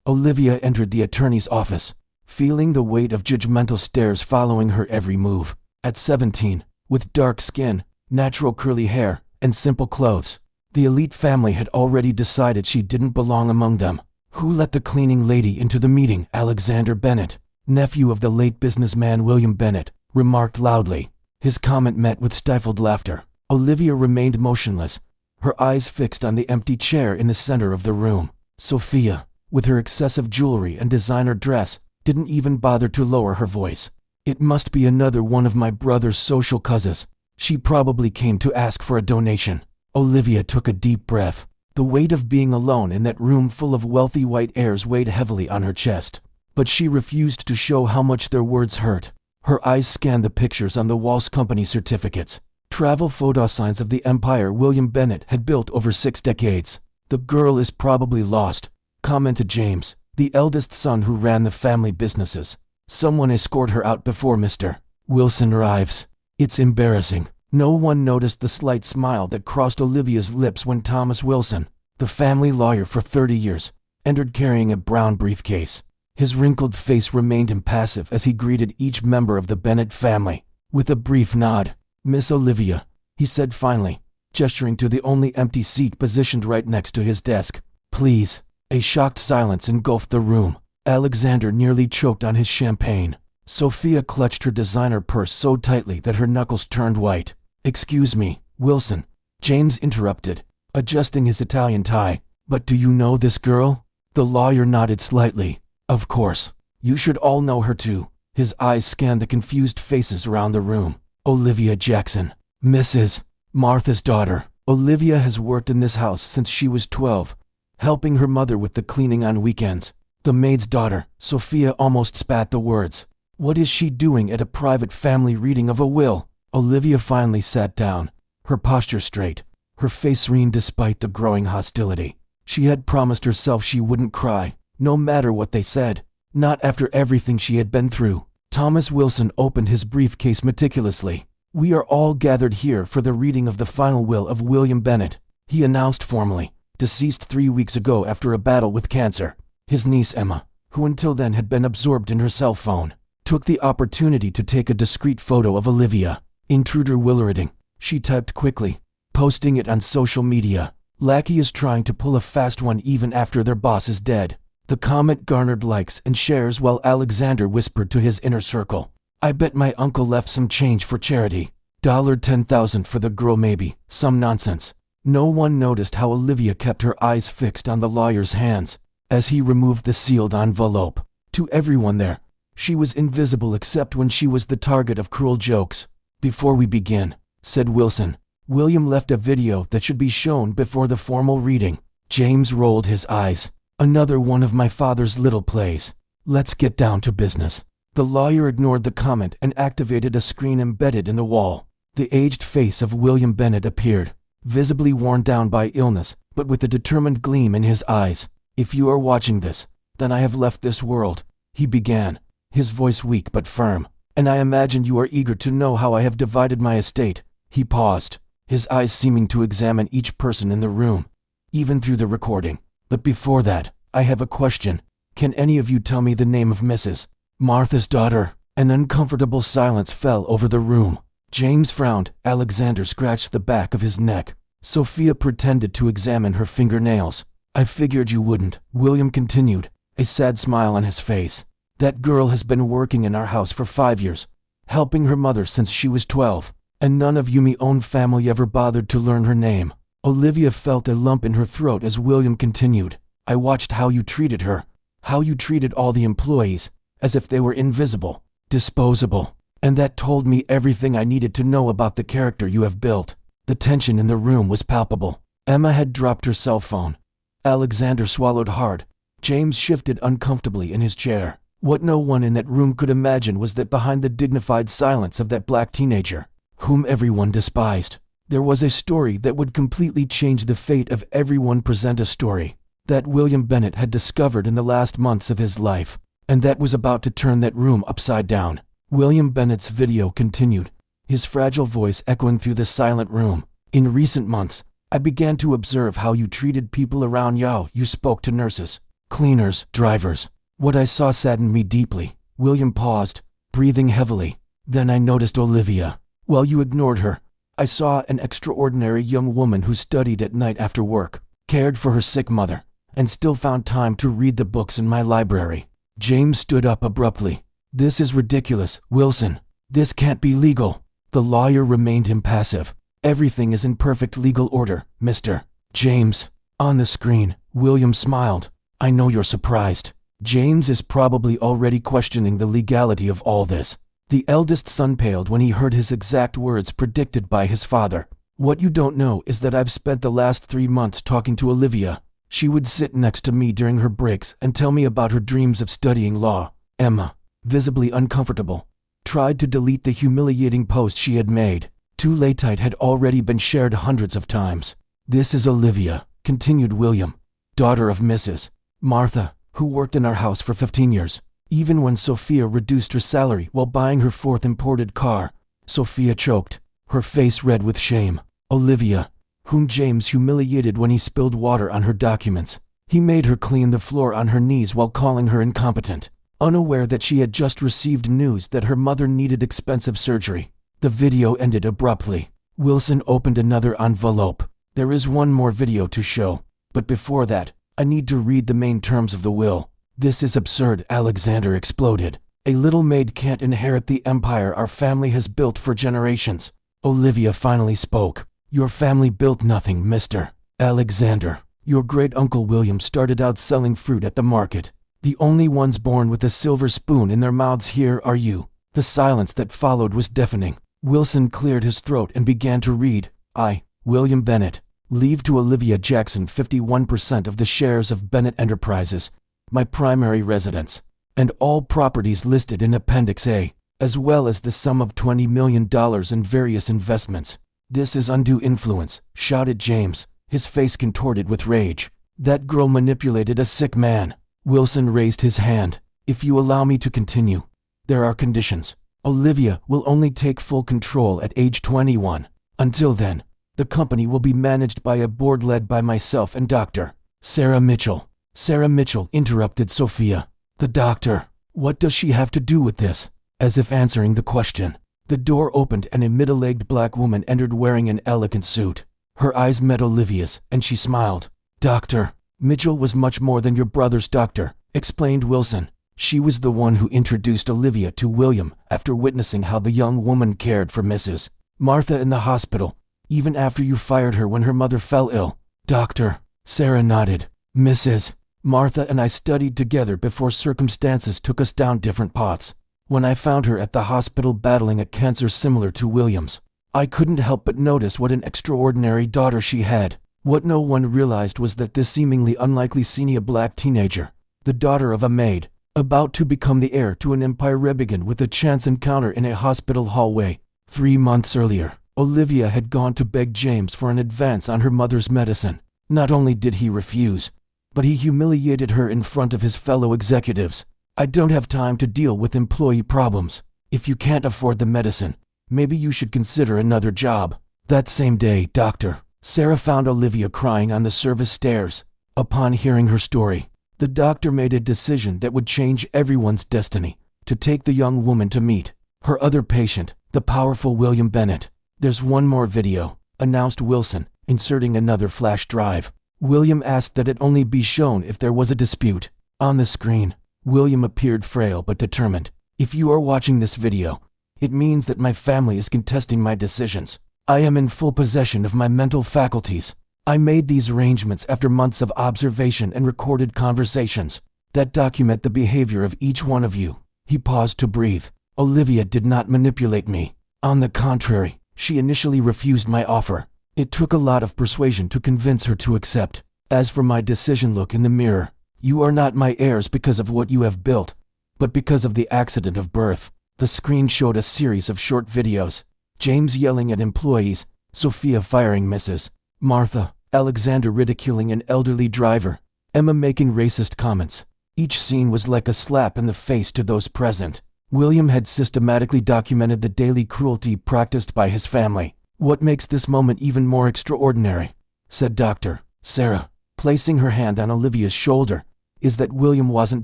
Olivia entered the attorney's office, feeling the weight of judgmental stares following her every move. At 17, with dark skin, natural curly hair, and simple clothes, the elite family had already decided she didn't belong among them. Who let the cleaning lady into the meeting? Alexander Bennett, nephew of the late businessman William Bennett, remarked loudly. His comment met with stifled laughter. Olivia remained motionless, her eyes fixed on the empty chair in the center of the room. Sophia, with her excessive jewelry and designer dress, didn't even bother to lower her voice. It must be another one of my brother's social cousins. She probably came to ask for a donation. Olivia took a deep breath. The weight of being alone in that room full of wealthy white heirs weighed heavily on her chest. But she refused to show how much their words hurt. Her eyes scanned the pictures on the walls, company certificates, travel photo signs of the empire William Bennett had built over 6 decades. The girl is probably lost, commented James, the eldest son who ran the family businesses. Someone escorted her out before Mr. Wilson arrives. It's embarrassing. No one noticed the slight smile that crossed Olivia's lips when Thomas Wilson, the family lawyer for 30 years, entered carrying a brown briefcase. His wrinkled face remained impassive as he greeted each member of the Bennett family. With a brief nod, "Miss Olivia," he said finally, gesturing to the only empty seat positioned right next to his desk. "Please." A shocked silence engulfed the room. Alexander nearly choked on his champagne. Sophia clutched her designer purse so tightly that her knuckles turned white. "Excuse me, Wilson," James interrupted, adjusting his Italian tie. "But do you know this girl?" The lawyer nodded slightly. "Of course. You should all know her too." His eyes scanned the confused faces around the room. "Olivia Jackson, Mrs. Martha's daughter. Olivia has worked in this house since she was 12, helping her mother with the cleaning on weekends." The maid's daughter, Sophia almost spat the words. What is she doing at a private family reading of a will? Olivia finally sat down, her posture straight, her face serene despite the growing hostility. She had promised herself she wouldn't cry, no matter what they said, not after everything she had been through. Thomas Wilson opened his briefcase meticulously. "We are all gathered here for the reading of the final will of William Bennett," he announced formally, deceased 3 weeks ago after a battle with cancer. His niece Emma, who until then had been absorbed in her cell phone, took the opportunity to take a discreet photo of Olivia. "Intruder Willerding," she typed quickly, posting it on social media. "Lackey is trying to pull a fast one even after their boss is dead." The comment garnered likes and shares while Alexander whispered to his inner circle, "I bet my uncle left some change for charity. $10,000 for the girl maybe, some nonsense." No one noticed how Olivia kept her eyes fixed on the lawyer's hands as he removed the sealed envelope. To everyone there, she was invisible except when she was the target of cruel jokes. "Before we begin," said Wilson, "William left a video that should be shown before the formal reading." James rolled his eyes. "Another one of my father's little plays. Let's get down to business." The lawyer ignored the comment and activated a screen embedded in the wall. The aged face of William Bennett appeared, visibly worn down by illness, but with a determined gleam in his eyes. "If you are watching this, then I have left this world," he began, his voice weak but firm. "And I imagine you are eager to know how I have divided my estate." He paused, his eyes seeming to examine each person in the room, even through the recording. "But before that, I have a question. Can any of you tell me the name of Mrs. Martha's daughter?" An uncomfortable silence fell over the room. James frowned. Alexander scratched the back of his neck. Sophia pretended to examine her fingernails. "I figured you wouldn't," William continued, a sad smile on his face. "That girl has been working in our house for 5 years, helping her mother since she was 12, and none of Yumi's own family ever bothered to learn her name." Olivia felt a lump in her throat as William continued. "I watched how you treated her, how you treated all the employees, as if they were invisible, disposable, and that told me everything I needed to know about the character you have built." The tension in the room was palpable. Emma had dropped her cell phone. Alexander swallowed hard. James shifted uncomfortably in his chair. What no one in that room could imagine was that behind the dignified silence of that black teenager, whom everyone despised, there was a story that would completely change the fate of everyone. Present a story that William Bennett had discovered in the last months of his life, and that was about to turn that room upside down. William Bennett's video continued, his fragile voice echoing through the silent room. "In recent months, I began to observe how you treated people around you. You spoke to nurses, cleaners, drivers. What I saw saddened me deeply. William paused, breathing heavily. Then I noticed Olivia. Well, you ignored her. I saw an extraordinary young woman who studied at night after work, cared for her sick mother, and still found time to read the books in my library. James stood up abruptly. This is ridiculous, Wilson. This can't be legal. The lawyer remained impassive. Everything is in perfect legal order, Mr. James. On the screen, William smiled. I know you're surprised. James is probably already questioning the legality of all this. The eldest son paled when he heard his exact words predicted by his father. What you don't know is that I've spent the last 3 months talking to Olivia. She would sit next to me during her breaks and tell me about her dreams of studying law. Emma, visibly uncomfortable, tried to delete the humiliating post she had made. Too late, it had already been shared hundreds of times. This is Olivia, continued William, daughter of Mrs. Martha, who worked in our house for 15 years. Even when Sophia reduced her salary while buying her 4th imported car, Sophia choked, her face red with shame. Olivia, whom James humiliated when he spilled water on her documents. He made her clean the floor on her knees while calling her incompetent, unaware that she had just received news that her mother needed expensive surgery. The video ended abruptly. Wilson opened another envelope. There is one more video to show, but before that, I need to read the main terms of the will. This is absurd, Alexander exploded. A little maid can't inherit the empire our family has built for generations. Olivia finally spoke. Your family built nothing, Mr. Alexander. Your great-uncle William started out selling fruit at the market. The only ones born with a silver spoon in their mouths here are you. The silence that followed was deafening. Wilson cleared his throat and began to read. I, William Bennett, leave to Olivia Jackson 51% of the shares of Bennett Enterprises, my primary residence, and all properties listed in Appendix A, as well as the sum of $20 million in various investments. This is undue influence, shouted James, his face contorted with rage. That girl manipulated a sick man. Wilson raised his hand. If you allow me to continue, there are conditions. Olivia will only take full control at age 21. Until then, the company will be managed by a board led by myself and Dr. Sarah Mitchell. Sarah Mitchell, interrupted Sophia. The doctor. What does she have to do with this? As if answering the question, the door opened and a middle-aged black woman entered wearing an elegant suit. Her eyes met Olivia's, and she smiled. Dr. Mitchell was much more than your brother's doctor, explained Wilson. She was the one who introduced Olivia to William after witnessing how the young woman cared for Mrs. Martha in the hospital, even after you fired her when her mother fell ill. Doctor. Sarah nodded. Mrs. Martha and I studied together before circumstances took us down different paths. When I found her at the hospital battling a cancer similar to William's, I couldn't help but notice what an extraordinary daughter she had. What no one realized was that this seemingly unlikely senior black teenager, the daughter of a maid, about to become the heir to an empire, began with a chance encounter in a hospital hallway. 3 months earlier, Olivia had gone to beg James for an advance on her mother's medicine. Not only did he refuse, but he humiliated her in front of his fellow executives. I don't have time to deal with employee problems. If you can't afford the medicine, maybe you should consider another job. That same day, Dr. Sarah found Olivia crying on the service stairs. Upon hearing her story, the doctor made a decision that would change everyone's destiny, to take the young woman to meet her other patient, the powerful William Bennett. There's one more video, announced Wilson, inserting another flash drive. William asked that it only be shown if there was a dispute. On the screen, William appeared frail but determined. If you are watching this video, it means that my family is contesting my decisions. I am in full possession of my mental faculties. I made these arrangements after months of observation and recorded conversations that document the behavior of each one of you. He paused to breathe. Olivia did not manipulate me. On the contrary, she initially refused my offer. It took a lot of persuasion to convince her to accept. As for my decision, look in the mirror. You are not my heirs because of what you have built, but because of the accident of birth. The screen showed a series of short videos. James yelling at employees, Sophia firing Mrs. Martha, Alexander ridiculing an elderly driver, Emma making racist comments. Each scene was like a slap in the face to those present. William had systematically documented the daily cruelty practiced by his family. What makes this moment even more extraordinary, said Dr. Sarah, placing her hand on Olivia's shoulder, is that William wasn't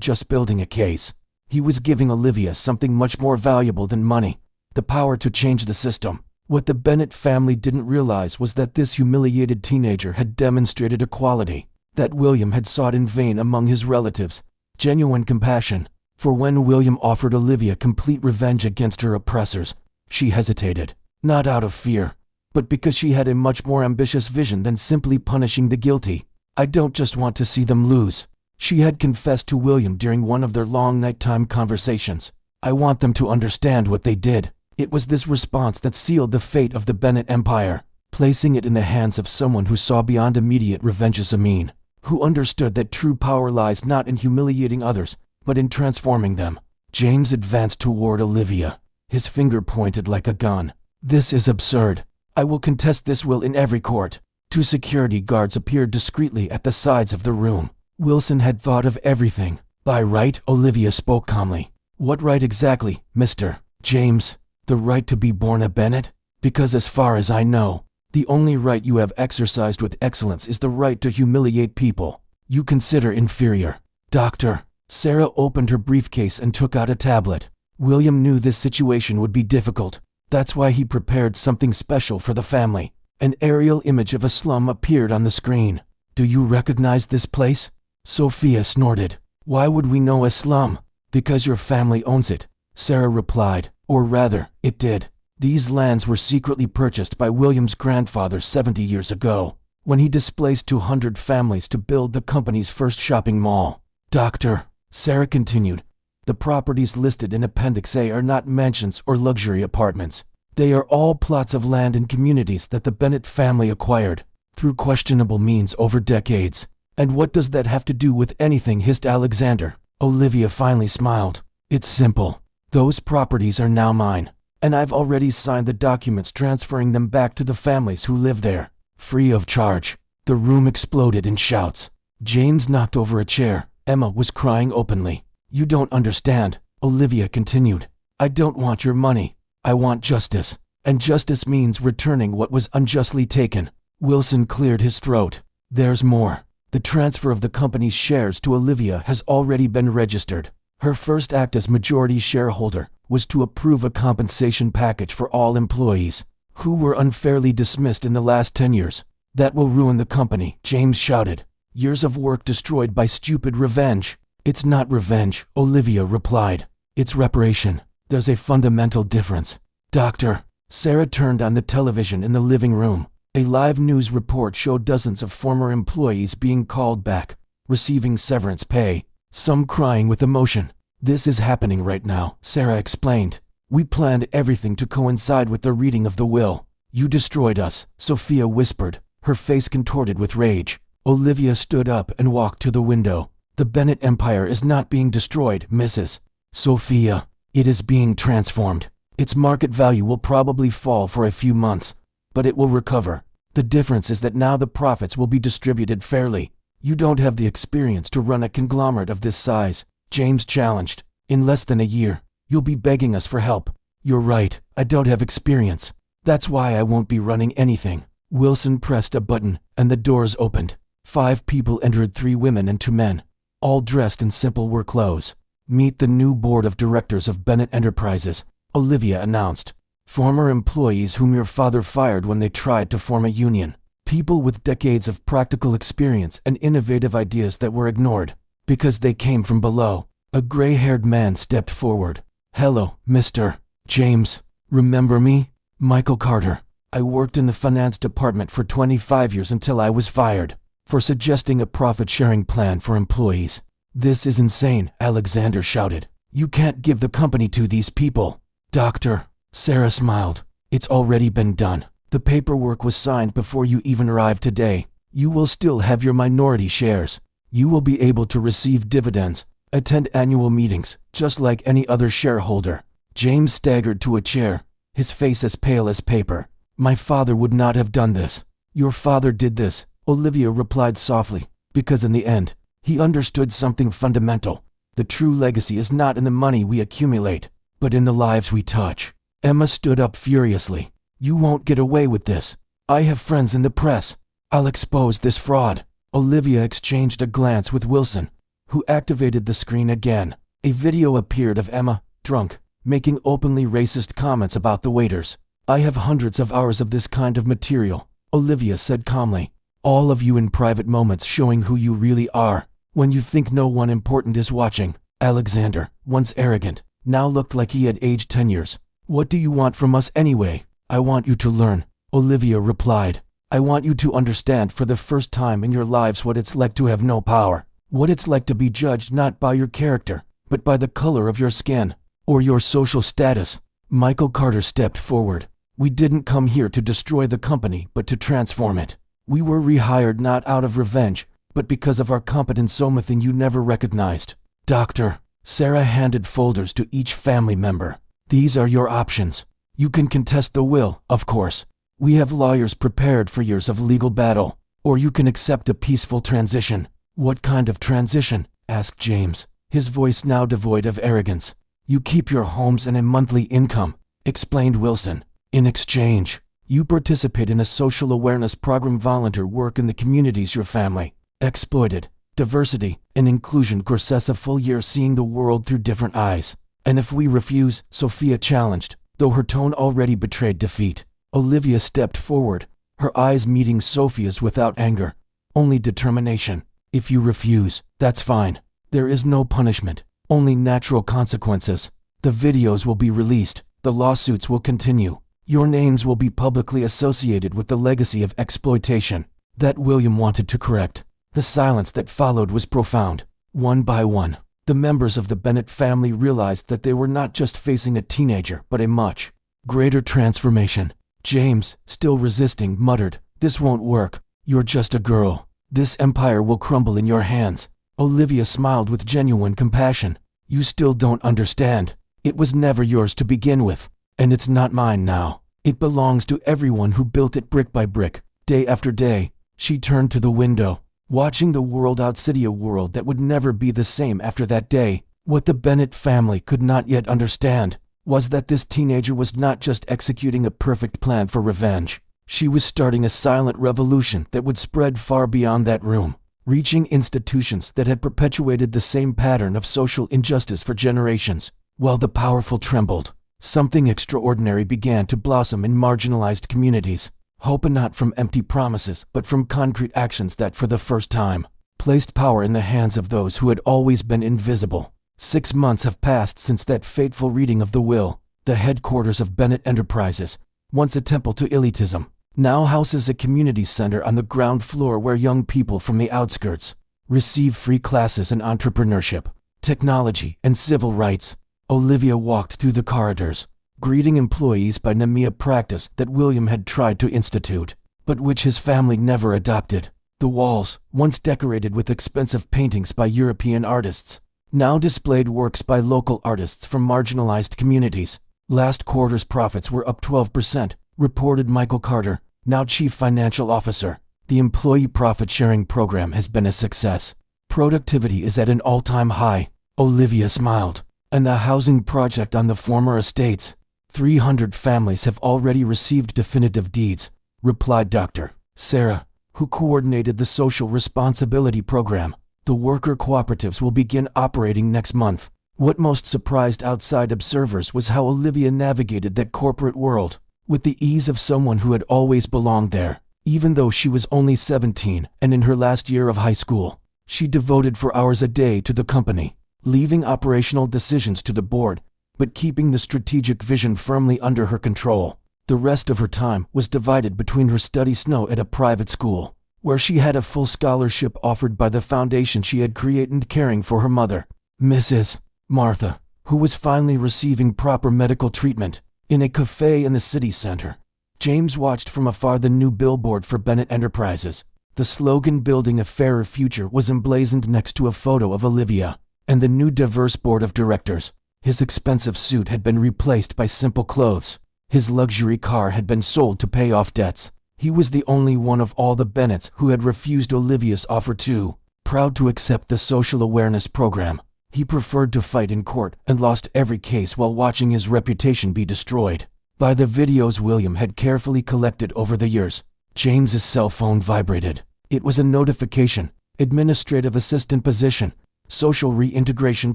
just building a case. He was giving Olivia something much more valuable than money: the power to change the system. What the Bennett family didn't realize was that this humiliated teenager had demonstrated a quality that William had sought in vain among his relatives: genuine compassion. For when William offered Olivia complete revenge against her oppressors, she hesitated, not out of fear, but because she had a much more ambitious vision than simply punishing the guilty. "I don't just want to see them lose," she had confessed to William during one of their long nighttime conversations. "I want them to understand what they did." It was this response that sealed the fate of the Bennett empire, placing it in the hands of someone who saw beyond immediate revenge: Amin, who understood that true power lies not in humiliating others, but in transforming them. James advanced toward Olivia, his finger pointed like a gun. "This is absurd. I will contest this will in every court." Two security guards appeared discreetly at the sides of the room. Wilson had thought of everything. "By right," Olivia spoke calmly. "What right exactly, Mr. James?" "The right to be born a Bennett? Because as far as I know, the only right you have exercised with excellence is the right to humiliate people you consider inferior." "Doctor." Sarah opened her briefcase and took out a tablet. William knew this situation would be difficult. That's why he prepared something special for the family. An aerial image of a slum appeared on the screen. "Do you recognize this place?" Sophia snorted. "Why would we know a slum?" "Because your family owns it," Sarah replied. "Or rather, it did. These lands were secretly purchased by William's grandfather 70 years ago, when he displaced 200 families to build the company's first shopping mall." "Doctor," Sarah continued, "the properties listed in Appendix A are not mansions or luxury apartments. They are all plots of land in communities that the Bennett family acquired through questionable means over decades." "And what does that have to do with anything?" hissed Alexander. Olivia finally smiled. "It's simple. Those properties are now mine, and I've already signed the documents transferring them back to the families who live there, free of charge." The room exploded in shouts. James knocked over a chair. Emma was crying openly. "You don't understand," Olivia continued. "I don't want your money. I want justice. And justice means returning what was unjustly taken." Wilson cleared his throat. "There's more. The transfer of the company's shares to Olivia has already been registered. Her first act as majority shareholder was to approve a compensation package for all employees who were unfairly dismissed in the last 10 years. That will ruin the company," James shouted. "Years of work destroyed by stupid revenge." "It's not revenge," Olivia replied. "It's reparation. There's a fundamental difference." "Doctor." Sarah turned on the television in the living room. A live news report showed dozens of former employees being called back, receiving severance pay, some crying with emotion. "This is happening right now," Sarah explained. "We planned everything to coincide with the reading of the will. You destroyed us," Sophia whispered, her face contorted with rage. Olivia stood up and walked to the window. "The Bennett empire is not being destroyed, Mrs. Sophia. It is being transformed. Its market value will probably fall for a few months, but it will recover. The difference is that now the profits will be distributed fairly." "You don't have the experience to run a conglomerate of this size," James challenged. "In less than a year, you'll be begging us for help." "You're right, I don't have experience. That's why I won't be running anything." Wilson pressed a button, and the doors opened. 5 people entered: 3 women and 2 men, all dressed in simple work clothes. "Meet the new board of directors of Bennett Enterprises," Olivia announced. "Former employees whom your father fired when they tried to form a union. People with decades of practical experience and innovative ideas that were ignored because they came from below." A gray-haired man stepped forward. "Hello, Mr. James. Remember me? Michael Carter. I worked in the finance department for 25 years until I was fired for suggesting a profit-sharing plan for employees." "This is insane," Alexander shouted. "You can't give the company to these people." "Doctor," Sarah smiled. "It's already been done. The paperwork was signed before you even arrived today. You will still have your minority shares. You will be able to receive dividends, attend annual meetings, just like any other shareholder." James staggered to a chair, his face as pale as paper. "My father would not have done this." "Your father did this," Olivia replied softly, "because in the end, he understood something fundamental. The true legacy is not in the money we accumulate, but in the lives we touch." Emma stood up furiously. "You won't get away with this. I have friends in the press. I'll expose this fraud." Olivia exchanged a glance with Wilson, who activated the screen again. A video appeared of Emma, drunk, making openly racist comments about the waiters. "I have hundreds of hours of this kind of material," Olivia said calmly. "All of you in private moments showing who you really are, when you think no one important is watching." Alexander, once arrogant, now looked like he had aged 10 years. "What do you want from us anyway?" "I want you to learn," Olivia replied. "I want you to understand for the first time in your lives what it's like to have no power. What it's like to be judged not by your character, but by the color of your skin, or your social status." Michael Carter stepped forward. "We didn't come here to destroy the company, but to transform it. We were rehired not out of revenge, but because of our competence, something you never recognized." "Doctor," Sarah handed folders to each family member. "These are your options. You can contest the will, of course. We have lawyers prepared for years of legal battle. Or you can accept a peaceful transition." "What kind of transition?" asked James, his voice now devoid of arrogance. "You keep your homes and a monthly income," explained Wilson. "In exchange, you participate in a social awareness program, volunteer work in the communities your family exploited. Diversity and inclusion courses a full year seeing the world through different eyes." "And if we refuse?" Sophia challenged, though her tone already betrayed defeat. Olivia stepped forward, her eyes meeting Sophia's without anger, only determination. "If you refuse, that's fine. There is no punishment, only natural consequences. The videos will be released, the lawsuits will continue. Your names will be publicly associated with the legacy of exploitation." That William wanted to correct. The silence that followed was profound. One by one, the members of the Bennett family realized that they were not just facing a teenager, but a much greater transformation. James, still resisting, muttered, "This won't work. You're just a girl. This empire will crumble in your hands." Olivia smiled with genuine compassion. "You still don't understand. It was never yours to begin with, and it's not mine now. It belongs to everyone who built it brick by brick, day after day." She turned to the window, watching the world outcity a world that would never be the same after that day. What the Bennett family could not yet understand was that this teenager was not just executing a perfect plan for revenge. She was starting a silent revolution that would spread far beyond that room, reaching institutions that had perpetuated the same pattern of social injustice for generations. While the powerful trembled, something extraordinary began to blossom in marginalized communities. Hope not from empty promises, but from concrete actions that, for the first time, placed power in the hands of those who had always been invisible. 6 months have passed since that fateful reading of the will. The headquarters of Bennett Enterprises, once a temple to elitism, now houses a community center on the ground floor where young people from the outskirts receive free classes in entrepreneurship, technology, and civil rights. Olivia walked through the corridors, greeting employees by name, a practice that William had tried to institute, but which his family never adopted. The walls, once decorated with expensive paintings by European artists, now displayed works by local artists from marginalized communities. Last quarter's profits were up 12%, reported Michael Carter, now chief financial officer. The employee profit-sharing program has been a success. Productivity is at an all-time high. Olivia smiled. And the housing project on the former estates? 300 families have already received definitive deeds, replied Dr. Sarah, who coordinated the social responsibility program. The worker cooperatives will begin operating next month. What most surprised outside observers was how Olivia navigated that corporate world with the ease of someone who had always belonged there. Even though she was only 17 and in her last year of high school, she devoted 4 hours a day to the company, leaving operational decisions to the board, but keeping the strategic vision firmly under her control. The rest of her time was divided between her study snow at a private school, where she had a full scholarship offered by the foundation she had created, and caring for her mother, Mrs. Martha, who was finally receiving proper medical treatment, in a cafe in the city center. James watched from afar the new billboard for Bennett Enterprises. The slogan "Building a Fairer Future" was emblazoned next to a photo of Olivia and the new diverse board of directors. His expensive suit had been replaced by simple clothes. His luxury car had been sold to pay off debts. He was the only one of all the Bennetts who had refused Olivia's offer too. Proud to accept the social awareness program, he preferred to fight in court and lost every case while watching his reputation be destroyed. By the videos William had carefully collected over the years, James's cell phone vibrated. It was a notification, administrative assistant position, social reintegration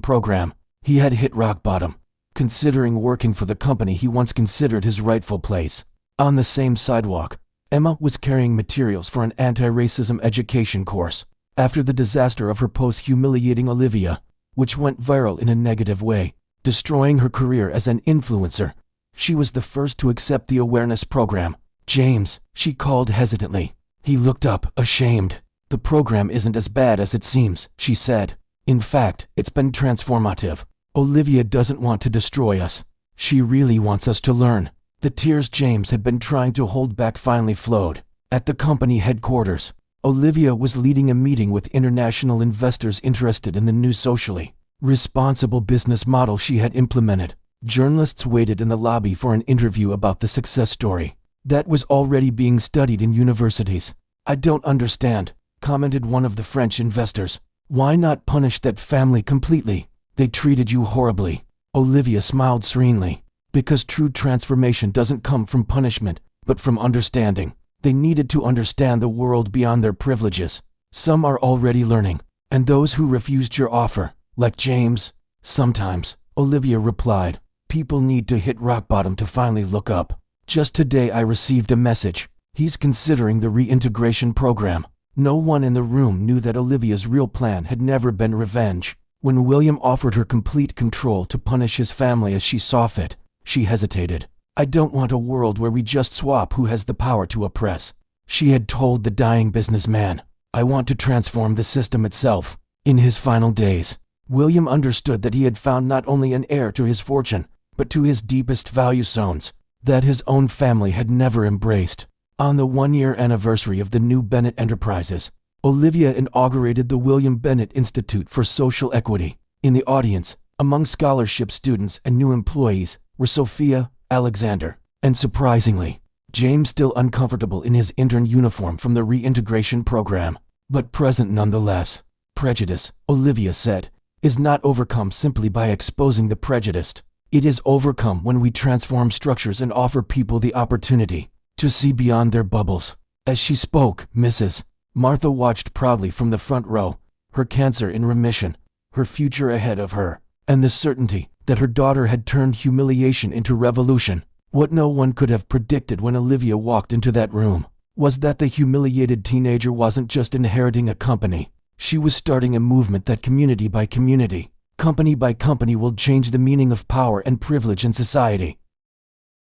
program. He had hit rock bottom, considering working for the company he once considered his rightful place. On the same sidewalk, Emma was carrying materials for an anti-racism education course. After the disaster of her post humiliating Olivia, which went viral in a negative way, destroying her career as an influencer, she was the first to accept the awareness program. James, she called hesitantly. He looked up, ashamed. The program isn't as bad as it seems, she said. In fact, it's been transformative. Olivia doesn't want to destroy us. She really wants us to learn. The tears James had been trying to hold back finally flowed. At the company headquarters, Olivia was leading a meeting with international investors interested in the new socially responsible business model she had implemented. Journalists waited in the lobby for an interview about the success story that was already being studied in universities. I don't understand, commented one of the French investors. Why not punish that family completely? They treated you horribly. Olivia smiled serenely. Because true transformation doesn't come from punishment, but from understanding. They needed to understand the world beyond their privileges. Some are already learning, and those who refused your offer, like James, sometimes, Olivia replied. People need to hit rock bottom to finally look up. Just today I received a message. He's considering the reintegration program. No one in the room knew that Olivia's real plan had never been revenge. When William offered her complete control to punish his family as she saw fit, she hesitated. I don't want a world where we just swap who has the power to oppress, she had told the dying businessman. I want to transform the system itself. In his final days, William understood that he had found not only an heir to his fortune, but to his deepest value zones, that his own family had never embraced. On the one-year anniversary of the new Bennett Enterprises, Olivia inaugurated the William Bennett Institute for Social Equity. In the audience, among scholarship students and new employees, were Sophia, Alexander, and surprisingly, James, still uncomfortable in his intern uniform from the reintegration program, but present nonetheless. Prejudice, Olivia said, is not overcome simply by exposing the prejudiced. It is overcome when we transform structures and offer people the opportunity to see beyond their bubbles. As she spoke, Mrs. Martha watched proudly from the front row, her cancer in remission, her future ahead of her, and the certainty that her daughter had turned humiliation into revolution. What no one could have predicted when Olivia walked into that room was that the humiliated teenager wasn't just inheriting a company. She was starting a movement that community by community, company by company will change the meaning of power and privilege in society.